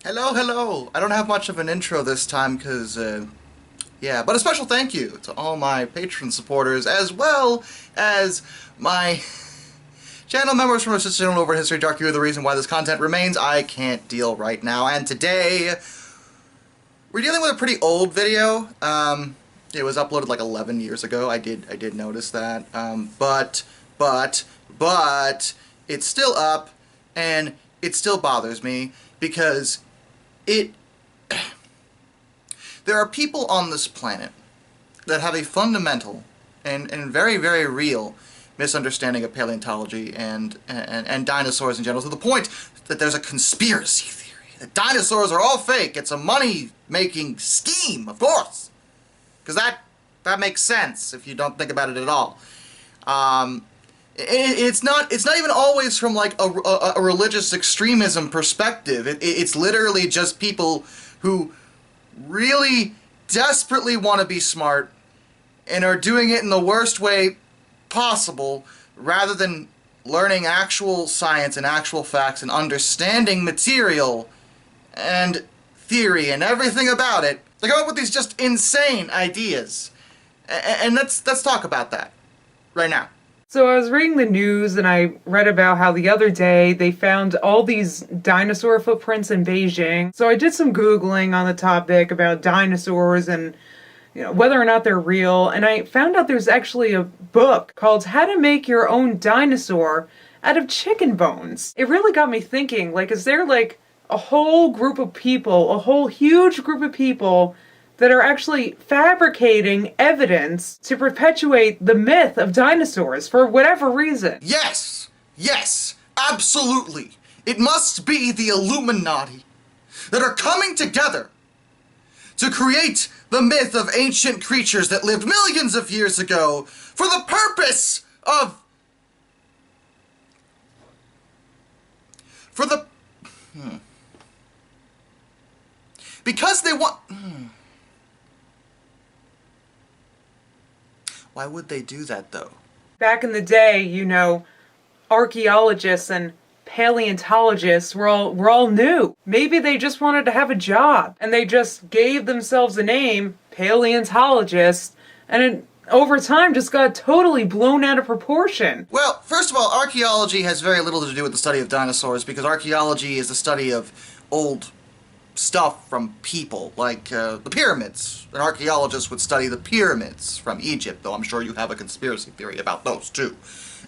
Hello, hello! I don't have much of an intro this time because, yeah, but a special thank you to all my Patreon supporters as well as my channel members from our sister channel over History Dark. You are the reason why this content remains. I can't deal right now, and today we're dealing with a pretty old video. It was uploaded like 11 years ago. I did notice that. But it's still up, and it still bothers me because there are people on this planet that have a fundamental and very, very real misunderstanding of paleontology and dinosaurs in general, to the point that there's a conspiracy theory that dinosaurs are all fake. It's a money-making scheme, of course, because that makes sense if you don't think about it at all. It's not even always from like a religious extremism perspective. It's literally just people who really desperately want to be smart and are doing it in the worst way possible, rather than learning actual science and actual facts and understanding material and theory and everything about it. They come up with these just insane ideas. And let's talk about that right now. So I was reading the news and I read about how the other day they found all these dinosaur footprints in Beijing. So I did some Googling on the topic about dinosaurs and whether or not they're real. And I found out there's actually a book called How to Make Your Own Dinosaur Out of Chicken Bones. It really got me thinking, like, is there like a whole group of people, a whole huge group of people that are actually fabricating evidence to perpetuate the myth of dinosaurs for whatever reason? Yes! Yes! Absolutely! It must be the Illuminati that are coming together to create the myth of ancient creatures that lived millions of years ago for the purpose of... Because they want... Why would they do that, though? Back in the day, archaeologists and paleontologists were all new. Maybe they just wanted to have a job, and they just gave themselves a name, paleontologist, and it, over time, just got totally blown out of proportion. Well, first of all, archaeology has very little to do with the study of dinosaurs, because archaeology is the study of old stuff from people, like the pyramids. An archaeologist would study the pyramids from Egypt, though I'm sure you have a conspiracy theory about those too.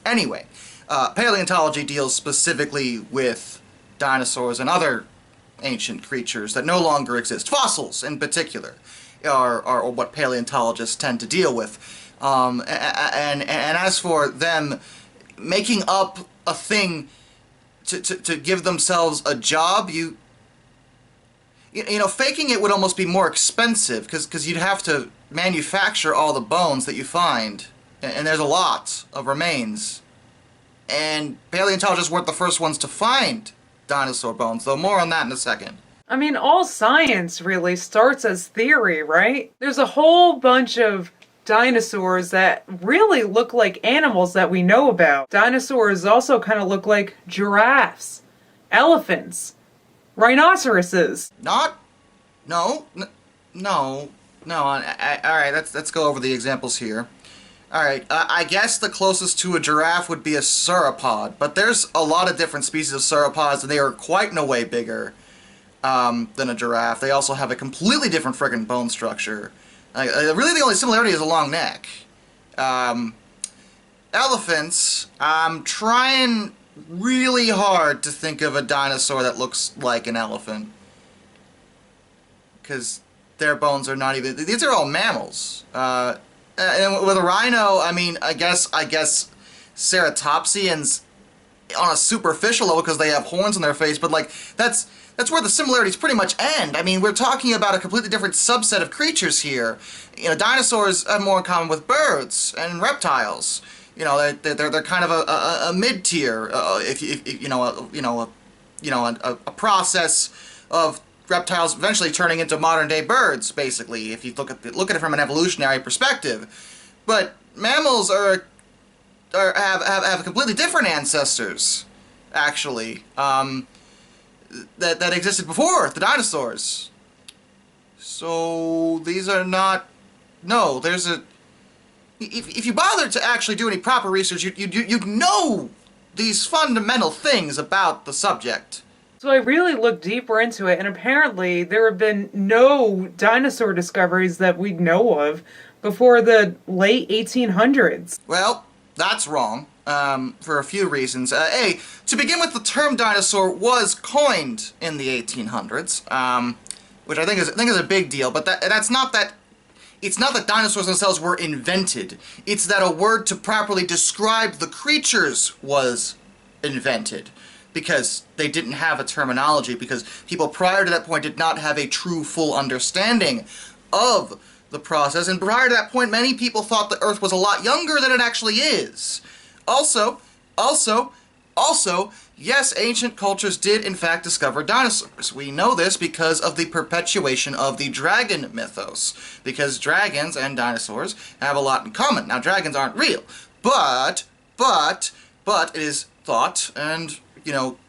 Anyway, paleontology deals specifically with dinosaurs and other ancient creatures that no longer exist. Fossils, in particular, are what paleontologists tend to deal with. And as for them making up a thing to give themselves a job, faking it would almost be more expensive, because you'd have to manufacture all the bones that you find, and there's a lot of remains. And paleontologists weren't the first ones to find dinosaur bones, though more on that in a second. I mean, all science really starts as theory, right? There's a whole bunch of dinosaurs that really look like animals that we know about. Dinosaurs also kind of look like giraffes, elephants, rhinoceroses. No. Alright, let's go over the examples here. Alright, I guess the closest to a giraffe would be a sauropod, but there's a lot of different species of sauropods, and they are quite in a way bigger than a giraffe. They also have a completely different friggin' bone structure. Really the only similarity is a long neck. Elephants, I'm trying really hard to think of a dinosaur that looks like an elephant, because their bones are not even... These are all mammals. And with a rhino, I mean, I guess ceratopsians on a superficial level, because they have horns on their face, but like that's where the similarities pretty much end. I mean, we're talking about a completely different subset of creatures here. Dinosaurs have more in common with birds and reptiles. They're kind of a mid-tier, a process of reptiles eventually turning into modern-day birds, basically, if you look at it from an evolutionary perspective. But mammals have completely different ancestors, actually. that existed before the dinosaurs. So these are not... No, there's a... If you bother to actually do any proper research, you'd know these fundamental things about the subject. So I really looked deeper into it, and apparently there have been no dinosaur discoveries that we know of before the late 1800s. Well, that's wrong, for a few reasons. A, to begin with, the term dinosaur was coined in the 1800s, which I think is a big deal, but that's not that... It's not that dinosaurs themselves were invented. It's that a word to properly describe the creatures was invented. Because they didn't have a terminology, because people prior to that point did not have a true, full understanding of the process, and prior to that point, many people thought the Earth was a lot younger than it actually is. Also, yes, ancient cultures did in fact discover dinosaurs. We know this because of the perpetuation of the dragon mythos, because dragons and dinosaurs have a lot in common. Now, dragons aren't real, but it is thought, and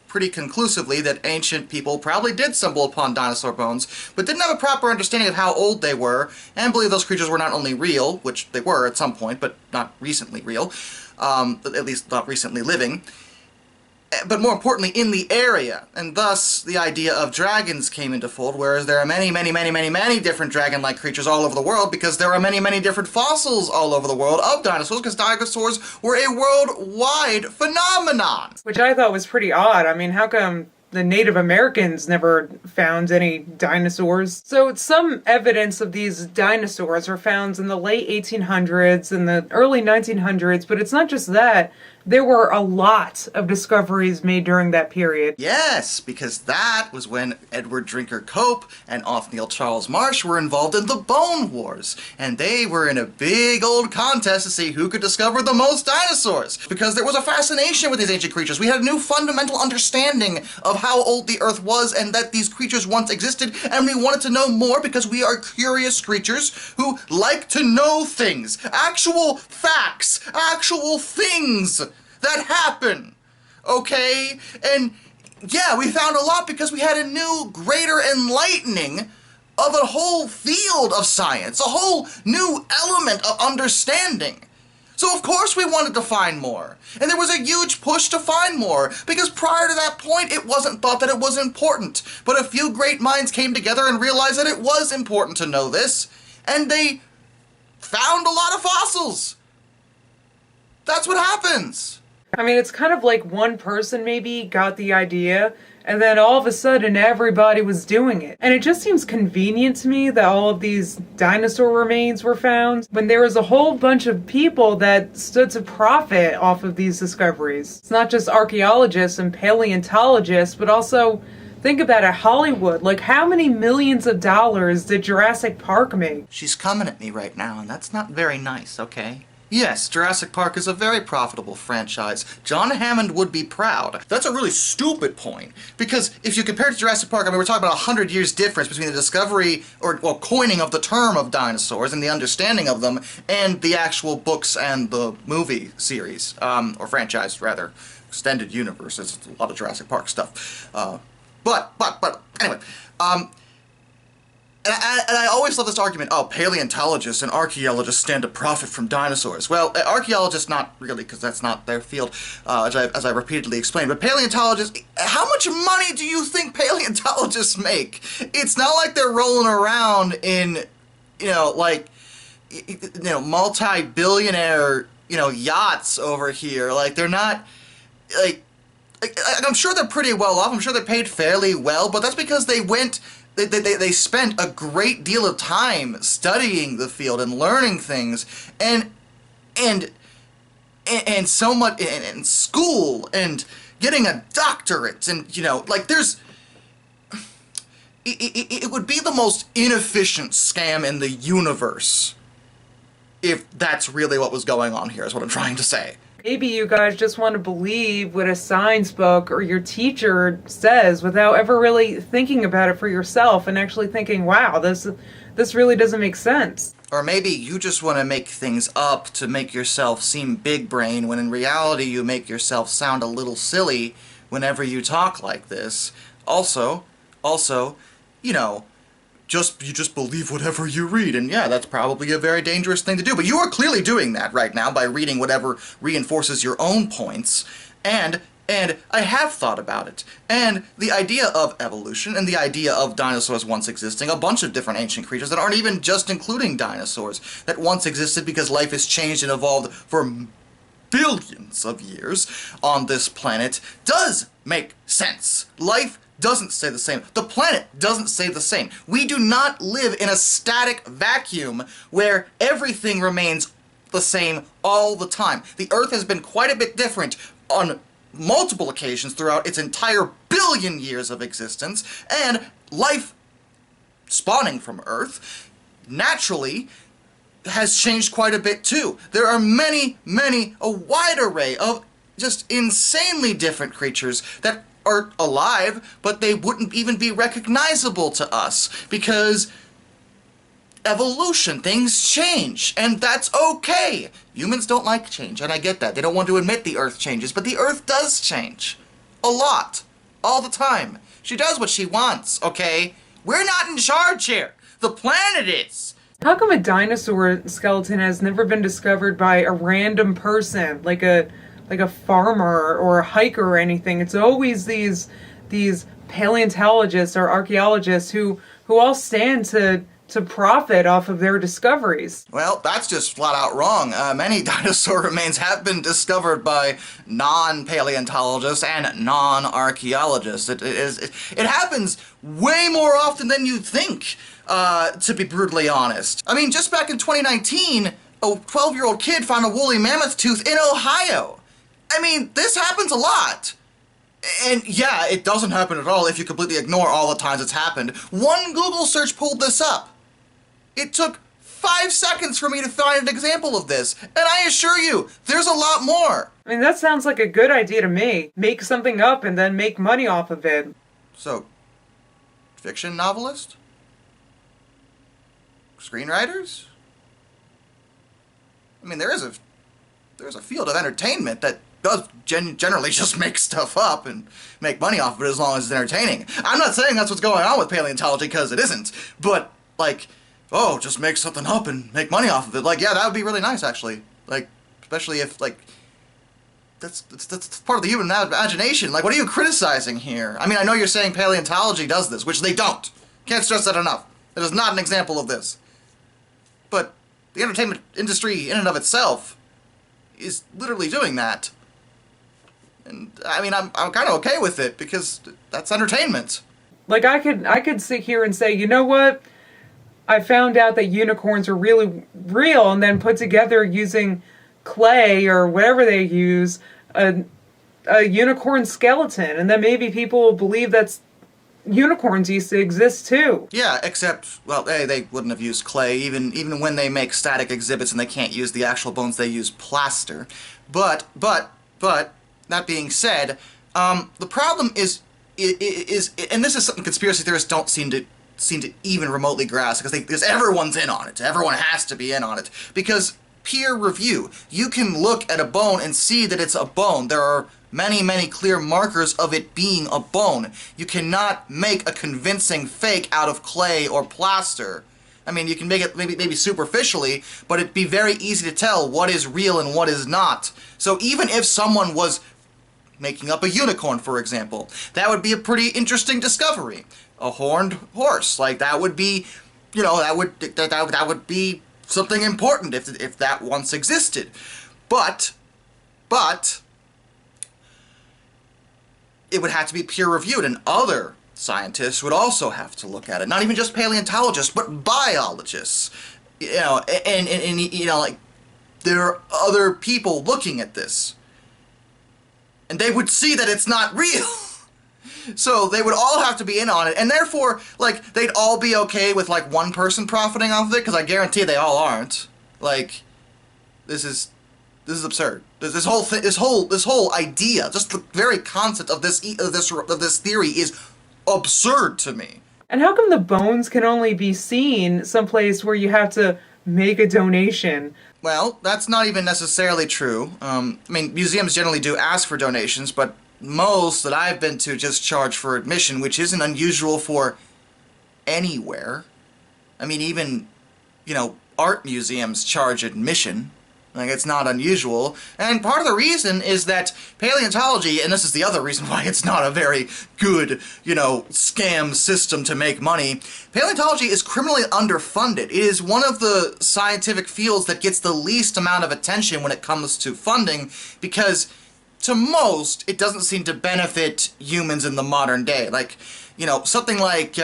pretty conclusively, that ancient people probably did stumble upon dinosaur bones, but didn't have a proper understanding of how old they were, and believe those creatures were not only real, which they were at some point, but not recently real, at least not recently living, but more importantly, in the area, and thus the idea of dragons came into fold, whereas there are many different dragon-like creatures all over the world, because there are many different fossils all over the world of dinosaurs, because dinosaurs were a worldwide phenomenon. Which I thought was pretty odd. I mean, how come the Native Americans never found any dinosaurs? So some evidence of these dinosaurs are found in the late 1800s and the early 1900s, but it's not just that. There were a lot of discoveries made during that period. Yes, because that was when Edward Drinker Cope and Othniel Charles Marsh were involved in the Bone Wars, and they were in a big old contest to see who could discover the most dinosaurs, because there was a fascination with these ancient creatures. We had a new fundamental understanding of how old the Earth was and that these creatures once existed, and we wanted to know more because we are curious creatures who like to know things. Actual facts, actual things that happen, okay? And yeah, we found a lot because we had a new, greater enlightening of a whole field of science, a whole new element of understanding. So of course we wanted to find more. And there was a huge push to find more, because prior to that point it wasn't thought that it was important. But a few great minds came together and realized that it was important to know this, and they found a lot of fossils. That's what happens. I mean, it's kind of like one person maybe got the idea, and then all of a sudden everybody was doing it. And it just seems convenient to me that all of these dinosaur remains were found when there was a whole bunch of people that stood to profit off of these discoveries. It's not just archaeologists and paleontologists, but also think about it, Hollywood. Like, how many millions of dollars did Jurassic Park make? She's coming at me right now, and that's not very nice, okay? Yes, Jurassic Park is a very profitable franchise. John Hammond would be proud. That's a really stupid point, because if you compare it to Jurassic Park, I mean, we're talking about 100 years difference between the discovery, or coining of the term of dinosaurs and the understanding of them, and the actual books and the movie series, or franchise, rather. Extended universe, there's a lot of Jurassic Park stuff. But, anyway, And I always love this argument, oh, paleontologists and archaeologists stand to profit from dinosaurs. Well, archaeologists not really, because that's not their field, as I repeatedly explained. But paleontologists, how much money do you think paleontologists make? It's not like they're rolling around in, multi-billionaire, yachts over here. Like, they're not, I'm sure they're pretty well off. I'm sure they're paid fairly well, but that's because they went... They spent a great deal of time studying the field and learning things, and so much in school and getting a doctorate, and there's it would be the most inefficient scam in the universe if that's really what was going on here, is what I'm trying to say. Maybe you guys just want to believe what a science book or your teacher says without ever really thinking about it for yourself and actually thinking, wow, this really doesn't make sense. Or maybe you just want to make things up to make yourself seem big brain, when in reality you make yourself sound a little silly whenever you talk like this. Also, also, you know, you just believe whatever you read, and yeah, that's probably a very dangerous thing to do. But you are clearly doing that right now by reading whatever reinforces your own points, and I have thought about it. And the idea of evolution and the idea of dinosaurs once existing, a bunch of different ancient creatures that aren't even just including dinosaurs, that once existed because life has changed and evolved for billions of years on this planet, does make sense. Life doesn't stay the same. The planet doesn't stay the same. We do not live in a static vacuum where everything remains the same all the time. The Earth has been quite a bit different on multiple occasions throughout its entire billion years of existence, and life spawning from Earth naturally has changed quite a bit too. There are a wide array of just insanely different creatures that are alive, but they wouldn't even be recognizable to us because evolution, things change, and that's okay. Humans don't like change, and I get that. They don't want to admit the Earth changes, but the Earth does change. A lot. All the time. She does what she wants, okay? We're not in charge here. The planet is. How come a dinosaur skeleton has never been discovered by a random person, like a farmer or a hiker or anything? It's always these paleontologists or archaeologists who all stand to profit off of their discoveries. Well, that's just flat out wrong. Many dinosaur remains have been discovered by non-paleontologists and non-archaeologists. It happens way more often than you'd think, to be brutally honest. I mean, just back in 2019, a 12-year-old kid found a woolly mammoth tooth in Ohio. I mean, this happens a lot. And yeah, it doesn't happen at all if you completely ignore all the times it's happened. One Google search pulled this up. It took 5 seconds for me to find an example of this, and I assure you, there's a lot more. I mean, that sounds like a good idea to me. Make something up and then make money off of it. So, fiction novelist? Screenwriters? I mean, there's a field of entertainment that does generally just make stuff up and make money off of it as long as it's entertaining. I'm not saying that's what's going on with paleontology, because it isn't, but, like, oh, just make something up and make money off of it. Like, yeah, that would be really nice, actually. Like, especially if, like, that's part of the human imagination. Like, what are you criticizing here? I mean, I know you're saying paleontology does this, which they don't. Can't stress that enough. It is not an example of this. But the entertainment industry in and of itself is literally doing that. And, I mean, I'm kind of okay with it, because that's entertainment. Like, I could sit here and say, you know what? I found out that unicorns are really real, and then put together using clay or whatever they use a unicorn skeleton, and then maybe people will believe that's unicorns used to exist too. Yeah, except, well, they wouldn't have used clay, even when they make static exhibits and they can't use the actual bones, they use plaster. But that being said, the problem is, and this is something conspiracy theorists don't seem to even remotely grasp, because everyone's in on it. Everyone has to be in on it. Because peer review, you can look at a bone and see that it's a bone. There are many clear markers of it being a bone. You cannot make a convincing fake out of clay or plaster. I mean, you can make it maybe superficially, but it'd be very easy to tell what is real and what is not. So even if someone was making up a unicorn, for example, that would be a pretty interesting discovery. A horned horse, like, that would be, you know, that would be something important if that once existed. But it would have to be peer reviewed, and other scientists would also have to look at it. Not even just paleontologists, but biologists. You know, and you know, like, there are other people looking at this, and they would see that it's not real. So they would all have to be in on it, and therefore, like, they'd all be okay with, like, one person profiting off of it, because I guarantee they all aren't. Like, this is absurd. This whole idea, just the very concept of this theory is absurd to me. And how come the bones can only be seen someplace where you have to make a donation? Well, that's not even necessarily true. I mean, museums generally do ask for donations, but most that I've been to just charge for admission, which isn't unusual for anywhere. I mean, even, art museums charge admission. Like, it's not unusual. And part of the reason is that paleontology, and this is the other reason why it's not a very good, scam system to make money, paleontology is criminally underfunded. It is one of the scientific fields that gets the least amount of attention when it comes to funding, because to most, it doesn't seem to benefit humans in the modern day. Like, something like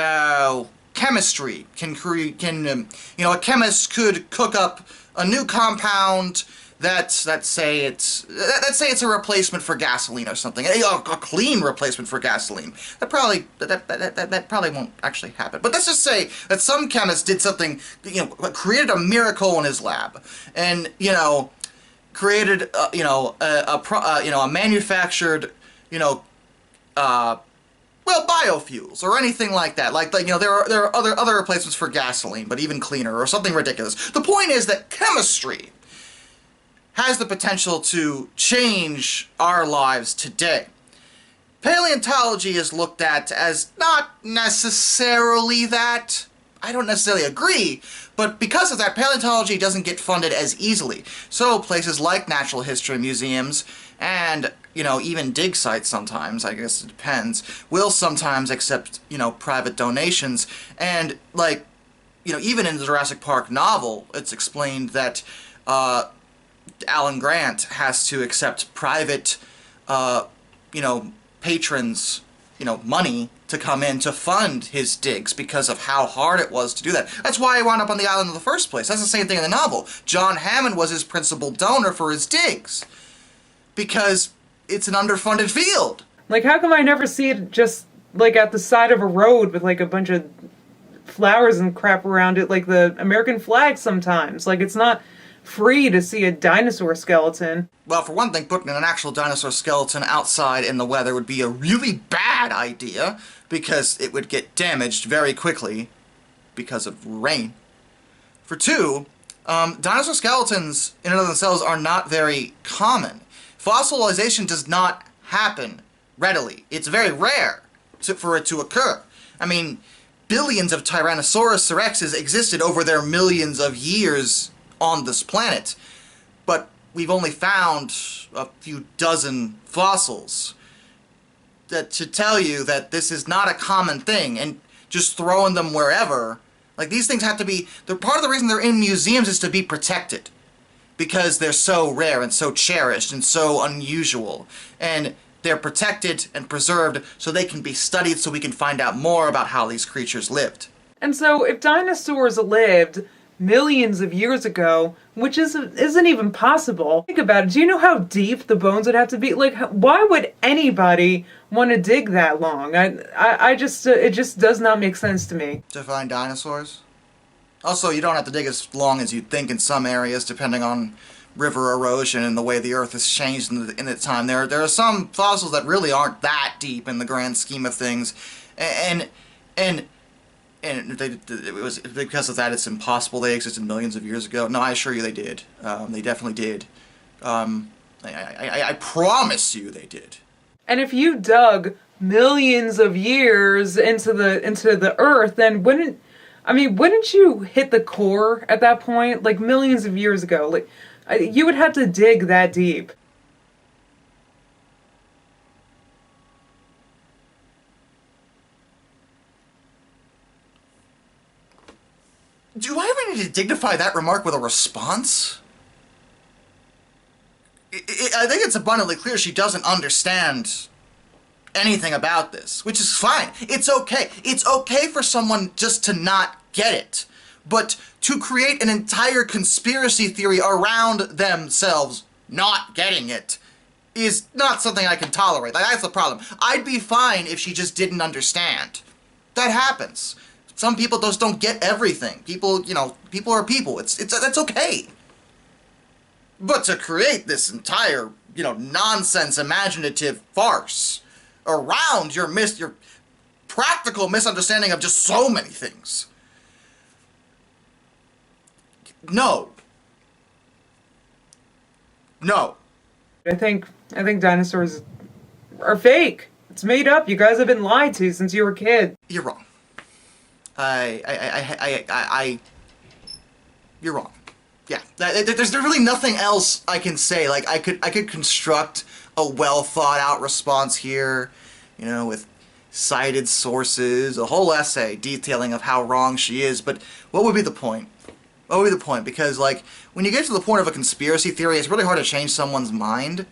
chemistry a chemist could cook up a new compound that's, let's say it's a replacement for gasoline or something, a clean replacement for gasoline. That probably won't actually happen. But let's just say that some chemist did something, created a miracle in his lab, and created a manufactured biofuels or anything like that. There are other replacements for gasoline, but even cleaner or something ridiculous. The point is that chemistry has the potential to change our lives today. Paleontology is looked at as not necessarily that. I don't necessarily agree, but because of that, paleontology doesn't get funded as easily. So places like natural history museums and, even dig sites sometimes, I guess it depends, will sometimes accept, private donations. And, even in the Jurassic Park novel, it's explained that Alan Grant has to accept private, patrons, money to come in to fund his digs because of how hard it was to do that. That's why he wound up on the island in the first place. That's the same thing in the novel. John Hammond was his principal donor for his digs because it's an underfunded field. Like, how come I never see it just, at the side of a road with, a bunch of flowers and crap around it, like the American flag sometimes? Like, it's not free to see a dinosaur skeleton. Well, for one thing, putting an actual dinosaur skeleton outside in the weather would be a really bad idea, because it would get damaged very quickly because of rain. For two, dinosaur skeletons in and of themselves are not very common. Fossilization does not happen readily. It's very rare for it to occur. I mean, billions of Tyrannosaurus rexes existed over their millions of years on this planet, but we've only found a few dozen fossils. That should tell you that this is not a common thing, and just throwing them wherever, these things have to be, part of the reason they're in museums is to be protected, because they're so rare and so cherished and so unusual, and they're protected and preserved so they can be studied, so we can find out more about how these creatures lived. And so if dinosaurs lived millions of years ago, which isn't even possible. Think about it. Do you know how deep the bones would have to be? Why would anybody want to dig that long? I just it just does not make sense to me. To find dinosaurs? Also, you don't have to dig as long as you'd think in some areas, depending on river erosion and the way the Earth has changed in its time. There are some fossils that really aren't that deep in the grand scheme of things, and it was because of that it's impossible they existed millions of years ago. No, I assure you they did. They definitely did. I promise you they did. And if you dug millions of years into the Earth, then wouldn't you hit the core at that point? Millions of years ago, you would have to dig that deep. Do I ever need to dignify that remark with a response? I think it's abundantly clear she doesn't understand anything about this, which is fine. It's okay. It's okay for someone just to not get it. But to create an entire conspiracy theory around themselves not getting it is not something I can tolerate. That's the problem. I'd be fine if she just didn't understand. That happens. Some people just don't get everything. People are people. That's okay. But to create this entire, nonsense imaginative farce around your practical misunderstanding of just so many things. No. No. I think dinosaurs are fake. It's made up. You guys have been lied to since you were a kid. You're wrong. You're wrong. Yeah, there's really nothing else I can say. Like, I could construct a well thought out response here, you know, with cited sources, a whole essay detailing of how wrong she is, but what would be the point? What would be the point? Because, like, when you get to the point of a conspiracy theory, it's really hard to change someone's mind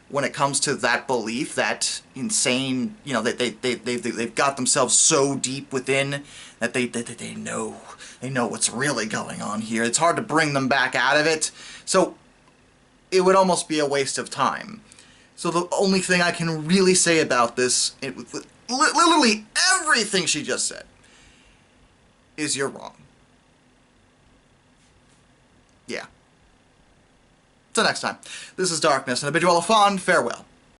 when it comes to that belief, that insane, you know, that they've got themselves so deep within that they know what's really going on here. It's hard to bring them back out of it. So it would almost be a waste of time. So the only thing I can really say about this, with literally everything she just said, is you're wrong. Yeah. Till next time, this is Darkness, and I bid you all a fond farewell.